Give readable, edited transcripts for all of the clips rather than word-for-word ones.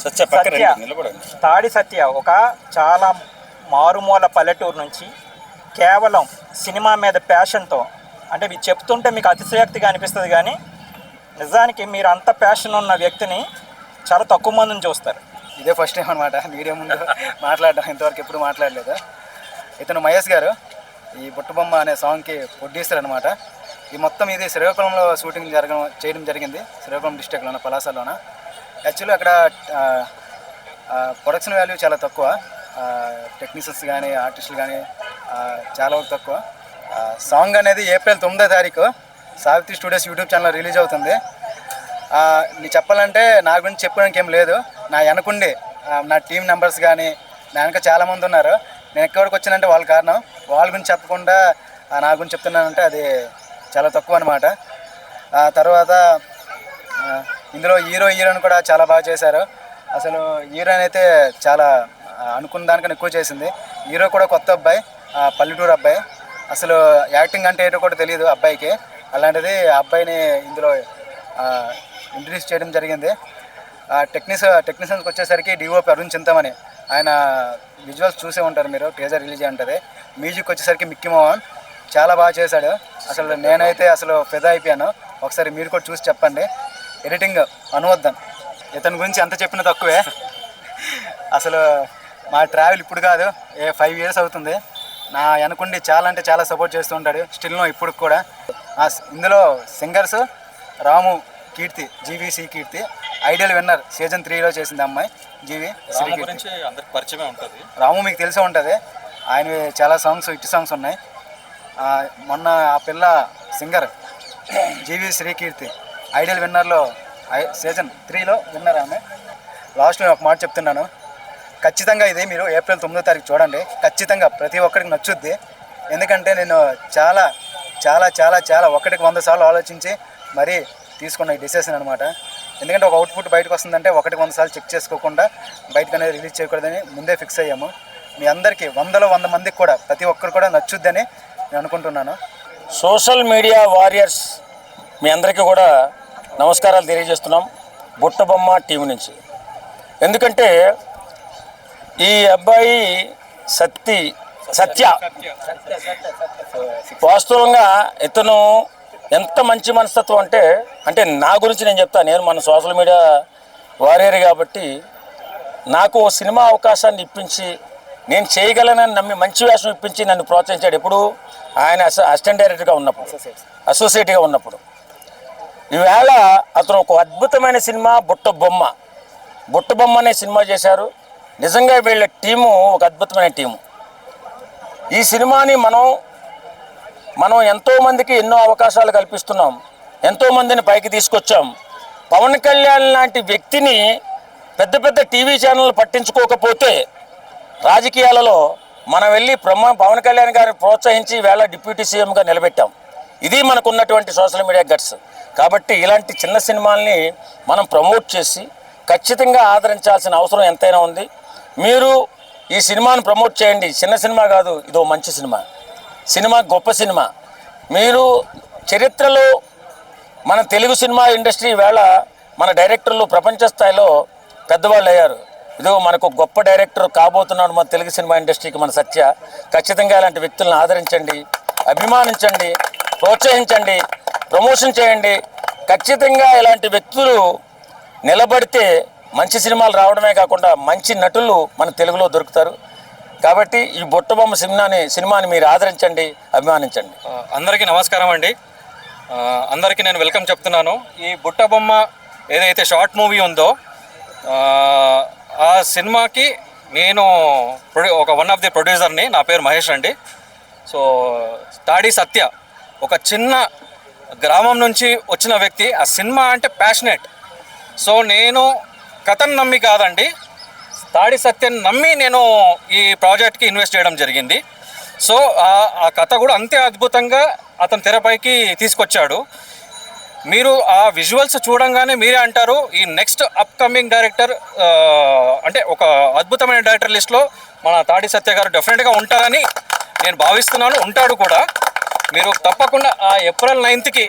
సత్య తాడి సత్య ఒక చాలా మారుమూల పల్లెటూరు నుంచి కేవలం సినిమా మీద ప్యాషన్తో, అంటే మీరు చెప్తుంటే మీకు అతిశయోక్తిగా అనిపిస్తుంది, కానీ నిజానికి మీరు అంత ప్యాషన్ ఉన్న వ్యక్తిని చాలా తక్కువ మందిని చూస్తారు. ఇదే ఫస్ట్ టైం అనమాట మీడియా ముందు మాట్లాడడం, ఇంతవరకు ఎప్పుడు మాట్లాడలేదు. ఇతను మహేష్ గారు ఈ బుట్టబొమ్మ అనే సాంగ్కి ప్రొడ్యూసర్ అనమాట. ఈ మొత్తం ఇది శ్రీకాకుళంలో షూటింగ్ చేయడం జరిగింది, శ్రీకాకుళం డిస్ట్రిక్ట్లోన పలాసలోన. యాక్చువల్లీ అక్కడ ప్రొడక్షన్ వాల్యూ చాలా తక్కువ, టెక్నీషియన్స్ కానీ ఆర్టిస్టులు కానీ చాలా తక్కువ. సాంగ్ అనేది ఏప్రిల్ 9వ తారీఖు Savitri studios YouTube channel release అవుతుంది. నేను చెప్పాలంటే నా గురించి చెప్పడానికి ఏం లేదు. నా వెనకుండి నా టీం మెంబర్స్ కానీ నా వెనక చాలామంది ఉన్నారు. నేను ఎక్కడికి వచ్చానంటే వాళ్ళ కారణం. వాళ్ళ గురించి చెప్పకుండా నా గురించి చెప్తున్నానంటే అది చాలా తక్కువ అనమాట. తర్వాత ఇందులో హీరోయిన్ కూడా చాలా బాగా చేశారు. అసలు హీరోయిన్ అయితే చాలా అనుకున్న దానికన్నా ఎక్కువ చేసింది. హీరో కూడా కొత్త అబ్బాయి, పల్లెటూరు అబ్బాయి. అసలు యాక్టింగ్ అంటే ఏంటో కూడా తెలియదు అబ్బాయికి. అలాంటిది ఆ అబ్బాయిని ఇందులో ఇంట్రడ్యూస్ చేయడం జరిగింది. టెక్నీషియన్స్కి వచ్చేసరికి డిఓపి అరుణ్ చింతమని, ఆయన విజువల్స్ చూసే ఉంటారు మీరు, ట్రేజర్ రిలీజ్ ఉంటుంది. మ్యూజిక్ వచ్చేసరికి మిక్కీ మోహన్ చాలా బాగా చేశాడు. అసలు నేనైతే అసలు ఫిదా అయిపోయాను. ఒకసారి మీరు కూడా చూసి చెప్పండి. ఎడిటింగ్ అనువద్దన్, ఇతని గురించి ఎంత చెప్పినా తక్కువే. అసలు మా ట్రావెల్ ఇప్పుడు కాదు, 5 years అవుతుంది. నా వెనకుండి చాలా అంటే చాలా సపోర్ట్ చేస్తూ ఉంటాడు స్టిల్నో ఇప్పుడు కూడా. ఇందులో సింగర్స్ రాము కీర్తి, జీవీసీ కీర్తి, ఐడియల్ విన్నర్ సీజన్ 3లో చేసింది అమ్మాయి జీవి శ్రీ కీర్తి. రాము మీకు తెలిసే ఉంటుంది, ఆయన చాలా సాంగ్స్ హిట్ సాంగ్స్ ఉన్నాయి. మొన్న ఆ పిల్ల సింగర్ జీవి శ్రీకీర్తి ఐడియల్ విన్నర్లో సీజన్ 3లో విన్నర్ ఆమె. లాస్ట్లో ఒక మాట చెప్తున్నాను, ఖచ్చితంగా ఇది మీరు ఏప్రిల్ 9వ తారీఖు చూడండి. ఖచ్చితంగా ప్రతి ఒక్కరికి నచ్చుద్ది. ఎందుకంటే నేను చాలా చాలా చాలా చాలా 100 సార్లు ఆలోచించి మరీ తీసుకున్న ఈ డిసిషన్ అనమాట. ఎందుకంటే ఒక అవుట్పుట్ బయటకు వస్తుందంటే 100 సార్లు చెక్ చేసుకోకుండా బయటకు అనేది రిలీజ్ చేయకూడదని ముందే ఫిక్స్ అయ్యాము. మీ అందరికీ 100 మందికి కూడా ప్రతి ఒక్కరు కూడా నచ్చుద్దని నేను అనుకుంటున్నాను. సోషల్ మీడియా వారియర్స్ మీ అందరికీ కూడా నమస్కారాలు తెలియజేస్తున్నాం బుట్టబొమ్మ టీం నుంచి. ఎందుకంటే ఈ అబ్బాయి సత్య వాస్తవంగా ఇతను ఎంత మంచి మనస్తత్వం అంటే నా గురించి నేను చెప్తాను. నేను మన సోషల్ మీడియా వారియర్ కాబట్టి నాకు సినిమా అవకాశాన్ని ఇప్పించి నేను చేయగలనని నమ్మి మంచి వేషం ఇప్పించి నన్ను ప్రోత్సహించాడు. ఎప్పుడు ఆయన అసిస్టెంట్ డైరెక్టర్గా ఉన్నప్పుడు, అసోసియేట్గా ఉన్నప్పుడు. ఈవేళ అతను ఒక అద్భుతమైన సినిమా బుట్టబొమ్మ అనే సినిమా చేశారు. నిజంగా వీళ్ళ టీము ఒక అద్భుతమైన టీము. ఈ సినిమాని మనం ఎంతోమందికి ఎన్నో అవకాశాలు కల్పిస్తున్నాం, ఎంతోమందిని పైకి తీసుకొచ్చాం. పవన్ కళ్యాణ్ లాంటి వ్యక్తిని పెద్ద పెద్ద టీవీ ఛానళ్ళు పట్టించుకోకపోతే రాజకీయాలలో మనం వెళ్ళి పవన్ కళ్యాణ్ గారిని ప్రోత్సహించి వేళ డిప్యూటీ సీఎంగా నిలబెట్టాం. ఇది మనకున్నటువంటి సోషల్ మీడియా గట్స్. కాబట్టి ఇలాంటి చిన్న సినిమాల్ని మనం ప్రమోట్ చేసి ఖచ్చితంగా ఆదరించాల్సిన అవసరం ఎంతైనా ఉంది. మీరు ఈ సినిమాను ప్రమోట్ చేయండి. చిన్న సినిమా కాదు, ఇదో మంచి సినిమా గొప్ప సినిమా. మీరు చరిత్రలో మన తెలుగు సినిమా ఇండస్ట్రీ వేళ మన డైరెక్టర్లు ప్రపంచ స్థాయిలో పెద్దవాళ్ళు అయ్యారు. ఇదో మనకు గొప్ప డైరెక్టర్ కాబోతున్నాడు మన తెలుగు సినిమా ఇండస్ట్రీకి మన సత్య. ఖచ్చితంగా ఇలాంటి వ్యక్తులను ఆదరించండి, అభిమానించండి, ప్రోత్సహించండి, ప్రమోషన్ చేయండి. ఖచ్చితంగా ఇలాంటి వ్యక్తులు నిలబడితే మంచి సినిమాలు రావడమే కాకుండా మంచి నటులు మన తెలుగులో దొరుకుతారు. కాబట్టి ఈ బుట్టబొమ్మ సినిమాని మీరు ఆదరించండి, అభిమానించండి. అందరికీ నమస్కారం అండి. అందరికీ నేను వెల్కమ్ చెప్తున్నాను. ఈ బుట్టబొమ్మ ఏదైతే షార్ట్ మూవీ ఉందో ఆ సినిమాకి నేను వన్ ఆఫ్ ది ప్రొడ్యూసర్ని. నా పేరు మహేష్ అండి. సో తాడి సత్య ఒక చిన్న గ్రామం నుంచి వచ్చిన వ్యక్తి. ఆ సినిమా అంటే ప్యాషనేట్. సో నేను కథను నమ్మి కాదండి, తాడి సత్యం నమ్మి నేను ఈ ప్రాజెక్ట్కి ఇన్వెస్ట్ చేయడం జరిగింది. సో ఆ కథ కూడా అంతే అద్భుతంగా అతను తెరపైకి తీసుకొచ్చాడు. మీరు ఆ విజువల్స్ చూడంగానే మీరే అంటారు ఈ నెక్స్ట్ అప్కమింగ్ డైరెక్టర్ అంటే ఒక అద్భుతమైన డైరెక్టర్ లిస్ట్లో మన తాడి సత్య గారు డెఫినెట్గా ఉంటారని నేను భావిస్తున్నాను, ఉంటాడు కూడా. మీరు తప్పకుండా ఆ ఏప్రిల్ 9కి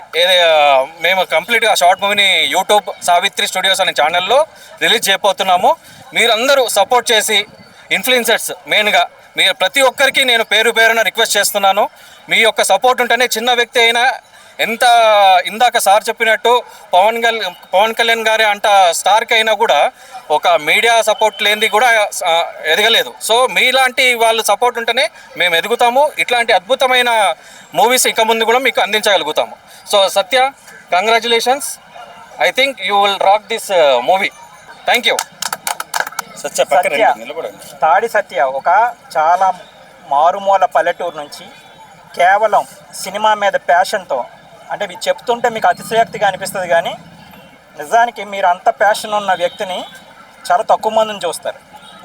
మేము కంప్లీట్గా షార్ట్ మూవీని యూట్యూబ్ సావిత్రి స్టూడియోస్ అనే ఛానల్లో రిలీజ్ చేయబోతున్నాము. మీరందరూ సపోర్ట్ చేసి ఇన్ఫ్లుయెన్సర్స్ మెయిన్గా మీరు ప్రతి ఒక్కరికి నేను పేరు పేరున రిక్వెస్ట్ చేస్తున్నాను. మీ యొక్క సపోర్ట్ ఉంటేనే చిన్న వ్యక్తి అయినా ఎంత ఇందాక సార్ చెప్పినట్టు పవన్ కళ్యాణ్ గారి అంట స్టార్కి అయినా కూడా ఒక మీడియా సపోర్ట్ లేనిది కూడా ఎదగలేదు. సో మీలాంటి వాళ్ళు సపోర్ట్ ఉంటేనే మేము ఎదుగుతాము. ఇట్లాంటి అద్భుతమైన మూవీస్ ఇక ముందు కూడా మీకు అందించగలుగుతాము. So Satya, congratulations. I think you will rock this movie. Thank you. Satya పక్కన సత్య, నిలబడండి. తాడి సత్య ఒక చాలా మారుమూల పల్లెటూరు నుంచి కేవలం సినిమా మీద ప్యాషన్తో, అంటే మీరు చెప్తుంటే మీకు అతిశయోక్తిగా అనిపిస్తుంది కానీ నిజానికి మీరు అంత ప్యాషన్ ఉన్న వ్యక్తిని చాలా తక్కువ మందిని చూస్తారు.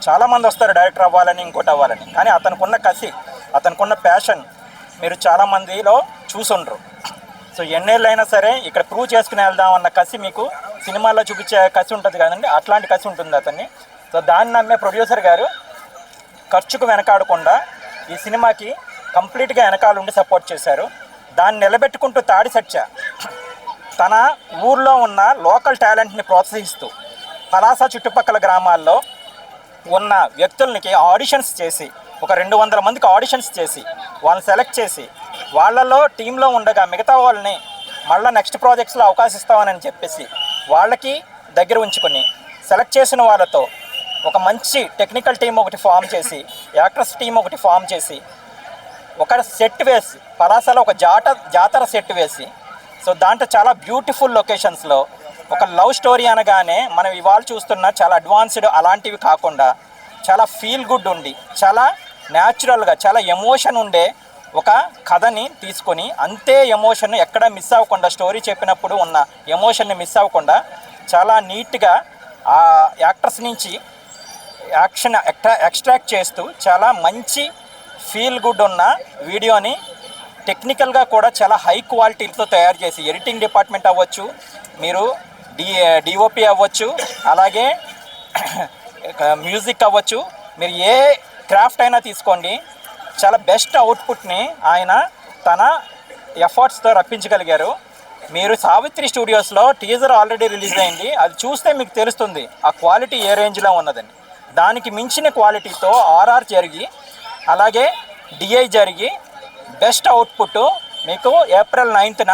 చాలామంది వస్తారు డైరెక్టర్ అవ్వాలని, ఇంకోటి అవ్వాలని, కానీ అతనుకున్న కసి, అతనుకున్న ప్యాషన్ మీరు చాలామందిలో చూసుండ్రు. సో ఎన్నేళ్ళైనా సరే ఇక్కడ ప్రూవ్ చేసుకుని వెళ్దామన్న కసి మీకు సినిమాల్లో చూపించే కసి ఉంటుంది కదండి, అట్లాంటి కసి ఉంటుంది అతన్ని. సో దాన్ని నమ్మే ప్రొడ్యూసర్ గారు ఖర్చుకు వెనకాడకుండా ఈ సినిమాకి కంప్లీట్గా వెనకాల ఉండి సపోర్ట్ చేశారు. దాన్ని నిలబెట్టుకుంటూ తాడి సత్య తన ఊర్లో ఉన్న లోకల్ టాలెంట్ని ప్రోత్సహిస్తూ పలాస చుట్టుపక్కల గ్రామాల్లో ఉన్న వ్యక్తులకి ఆడిషన్స్ చేసి ఒక 200 మందికి ఆడిషన్స్ చేసి వాళ్ళని సెలెక్ట్ చేసి వాళ్ళలో టీంలో ఉండగా మిగతా వాళ్ళని మళ్ళీ నెక్స్ట్ ప్రాజెక్ట్స్లో అవకాశం ఇస్తామని చెప్పేసి వాళ్ళకి దగ్గర ఉంచుకొని సెలెక్ట్ చేసిన వాళ్ళతో ఒక మంచి టెక్నికల్ టీం ఒకటి ఫామ్ చేసి, యాక్టర్స్ టీం ఒకటి ఫామ్ చేసి, ఒక సెట్ వేసి పలాసలో ఒక జాతర సెట్ వేసి, సో దాంట్లో చాలా బ్యూటిఫుల్ లొకేషన్స్లో ఒక లవ్ స్టోరీ అనగానే మనం ఇవాళ చూస్తున్న చాలా అడ్వాన్స్డ్ అలాంటివి కాకుండా చాలా ఫీల్ గుడ్ ఉండి చాలా న్యాచురల్గా చాలా ఎమోషన్ ఉండే ఒక కథని తీసుకొని అంతే ఎమోషన్ ఎక్కడ మిస్ అవ్వకుండా, స్టోరీ చెప్పినప్పుడు ఉన్న ఎమోషన్ని మిస్ అవ్వకుండా చాలా నీట్గా ఆ యాక్టర్స్ నుంచి యాక్షన్ ఎక్స్ట్రాక్ట్ చేస్తూ చాలా మంచి ఫీల్ గుడ్ ఉన్న వీడియోని టెక్నికల్గా కూడా చాలా హై క్వాలిటీతో తయారు చేసి, ఎడిటింగ్ డిపార్ట్మెంట్ అవ్వచ్చు, మీరు డిఓపి అవ్వచ్చు, అలాగే మ్యూజిక్ అవ్వచ్చు, మీరు ఏ క్రాఫ్ట్ అయినా తీసుకోండి, చాలా బెస్ట్ అవుట్పుట్ని ఆయన తన ఎఫర్ట్స్తో రప్పించగలిగారు. మీరు సావిత్రి స్టూడియోస్లో టీజర్ ఆల్రెడీ రిలీజ్ అయింది, అది చూస్తే మీకు తెలుస్తుంది ఆ క్వాలిటీ ఏ రేంజ్లో ఉన్నదని. దానికి మించిన క్వాలిటీతో ఆర్ఆర్ జరిగి అలాగే డిఐ జరిగి బెస్ట్ అవుట్పుట్ మీకు ఏప్రిల్ 9న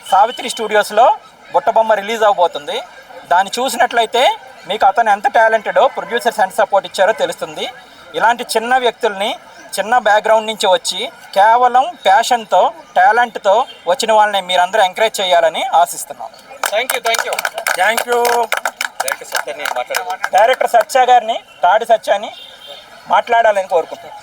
సావిత్రి స్టూడియోస్లో బుట్టబొమ్మ రిలీజ్ అవబోతుంది. దాన్ని చూసినట్లయితే మీకు అతను ఎంత టాలెంటెడో, ప్రొడ్యూసర్స్ ఎంత సపోర్ట్ ఇచ్చారో తెలుస్తుంది. ఇలాంటి చిన్న వ్యక్తుల్ని చిన్న బ్యాక్గ్రౌండ్ నుంచి వచ్చి కేవలం ప్యాషన్తో టాలెంట్తో వచ్చిన వాళ్ళని మీరందరూ ఎంకరేజ్ చేయాలని ఆశిస్తున్నాం. Thank you. డైరెక్టర్ సత్య గారిని, తాడి సత్యాన్ని మాట్లాడాలని కోరుకుంటున్నాను.